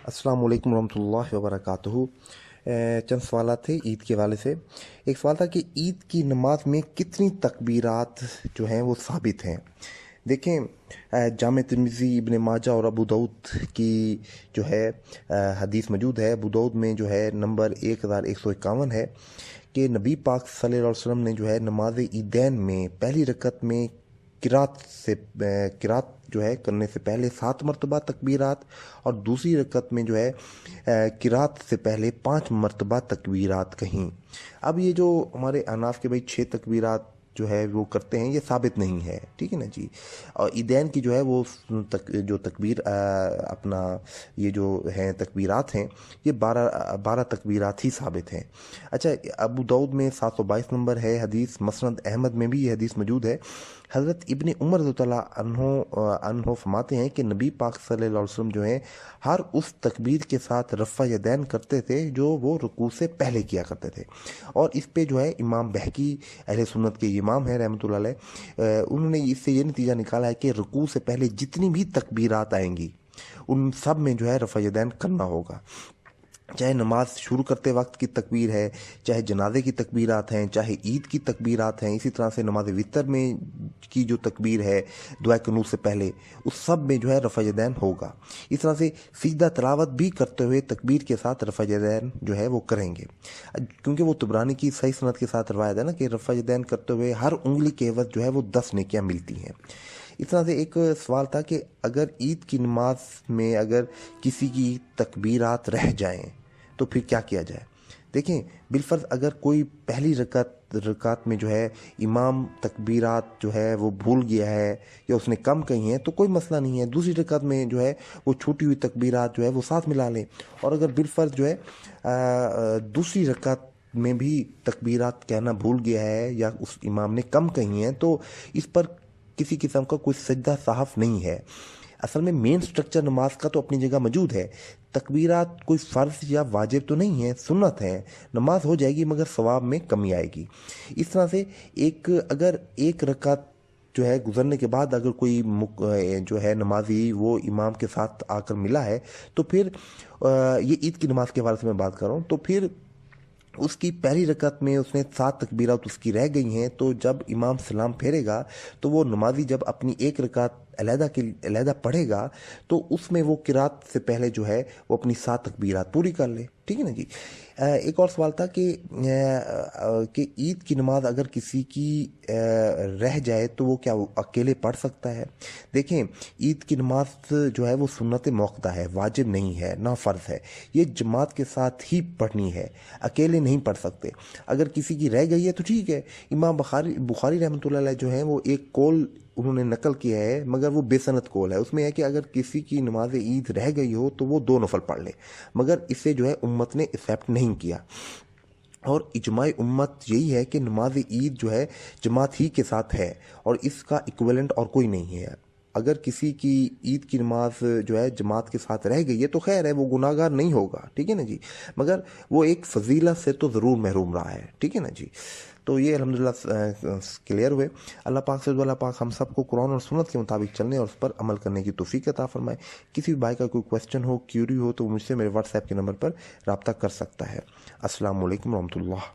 अस्सलाम वालेकुम रहमतुल्लाहि व बरकातुहू। चंद सवाल थे ईद के हवाले से। एक सवाल था कि ईद की नमाज में कितनी तकबीरात जो हैं वो साबित हैं। देखें, जामे तिर्मिज़ी, इब्ने माजा और अबू दाऊद की जो है हदीस मौजूद है। अबू दाऊद में जो है नंबर 1151 है कि नबी पाक सल्लल्लाहु अलैहि वसल्लम ने जो है नमाज ईदैन में पहली रकत में किरात जो है करने से पहले 7 मरतबा तकबीरात और दूसरी रकत में जो है किरात से पहले 5 मरतबा तकबीरात कहीं। अब ये जो हमारे अहनाफ के भाई 6 तकबीरात जो है वो करते हैं, ये साबित नहीं है, ठीक है ना जी। और ईदैन की जो है वो जो तकबीर अपना ये जो है तकबीरात हैं, ये 12 तकबीरात ही साबित हैं। अच्छा, अबू दाऊद में 722 नंबर है हदीस। मसनद अहमद में भी ये हदीस मौजूद है। हज़रत इब्ने उमर रज़ियल्लाहु अन्हु फरमाते हैं कि नबी पाक सल्लल्लाहु अलैहि वसल्लम जो है हर उस तकबीर के साथ रफ़ा यदैन करते थे जो वो रुकू से पहले किया करते थे। और इस पे जो है इमाम बहकी अहले सुन्नत के इमाम हैं रहमतुल्लाह अलैह, उन्होंने इससे ये नतीजा निकाला है कि रुकू से पहले जितनी भी तकबीरात आएंगी उन सब में जो है रफ़ा यदैन करना होगा। चाहे नमाज शुरू करते वक्त की तकबीर है, चाहे जनाजे की तकबीरात हैं, चाहे ईद की तकबीरात हैं, इसी तरह से नमाज वितर में की जो तकबीर है दुआ कुनूत से पहले, उस सब में जो है रफ़ा यदैन होगा। इस तरह से सीधा तलावत भी करते हुए तकबीर के साथ रफ़ा यदैन जो है वो करेंगे, क्योंकि वो तुबरानी की सही सनद के साथ रवायत है ना कि रफ़ा यदैन करते हुए हर उंगली के एवज जो है वो 10 नेकियां मिलती हैं। इस तरह से एक सवाल था कि अगर ईद की नमाज में अगर किसी की तकबीरात रह जाएं तो फिर क्या किया जाए। देखें, बिलफर्ज अगर कोई पहली रकात में जो है इमाम तकबीरात जो है वो भूल गया है या उसने कम कही हैं तो कोई मसला नहीं है। दूसरी रकात में जो है वो छूटी हुई तकबीरात जो है वो साथ मिला लें। और अगर बिलफर्ज जो है दूसरी रकात में भी तकबीरात कहना भूल गया है या उस इमाम ने कम कही हैं तो इस पर किसी किस्म का कोई सजदा साहब नहीं है। असल में मेन स्ट्रक्चर नमाज का तो अपनी जगह मौजूद है। तकबीरात कोई फ़र्ज या वाजिब तो नहीं है, सुन्नत है। नमाज हो जाएगी मगर सवाब में कमी आएगी। इस तरह से अगर एक रकात जो है गुजरने के बाद अगर कोई जो है नमाजी वो इमाम के साथ आकर मिला है तो फिर ये ईद की नमाज के हवाले से मैं बात कर रहा हूँ, तो फिर उसकी पहली रकत में उसने 7 तकबीरात उसकी रह गई हैं, तो जब इमाम सलाम फेरेगा तो वो नमाजी जब अपनी एक रकात अलहदा पढ़ेगा तो उसमें वो किरात से पहले जो है वो अपनी 7 तकबीरात पूरी कर ले, ठीक है ना जी। एक और सवाल था कि ईद की नमाज अगर किसी की रह जाए तो वो क्या अकेले पढ़ सकता है। देखें, ईद की नमाज जो है वो सुन्नत मौक़दा है, वाजिब नहीं है, ना फ़र्ज़ है। ये जमात के साथ ही पढ़नी है, अकेले नहीं पढ़ सकते। अगर किसी की रह गई है तो ठीक है। इमाम बुखारी रहमतुल्लाह अलैह जो है वो एक कौल उन्होंने नकल किया है, मगर वो बेसनद कौल है। उसमें है कि अगर किसी की नमाज ईद रह गई हो तो वो 2 नफल पढ़ ले, मगर इसे जो है उम्मत ने एक्सेप्ट नहीं किया। और इजमाई उम्मत यही है कि नमाज ईद जो है जमात ही के साथ है और इसका इक्विवेलेंट और कोई नहीं है। अगर किसी की ईद की नमाज जो है जमात के साथ रह गई है तो खैर है, वो गुनाहगार नहीं होगा, ठीक है ना जी, मगर वो एक फजीलत से तो ज़रूर महरूम रहा है, ठीक है ना जी। तो ये अल्हम्दुलिल्लाह क्लियर हुए। अल्लाह पाक से अल्लाह पाक हम सबको कुरान और सुन्नत के मुताबिक चलने और उस पर अमल करने की तौफीक अता फरमाए। किसी भी भाई का कोई क्वेश्चन हो, क्यूरी हो तो मुझसे मेरे व्हाट्सएप के नंबर पर रब्ता कर सकता है। अस्सलाम वालेकुम रहमतुल्लाह।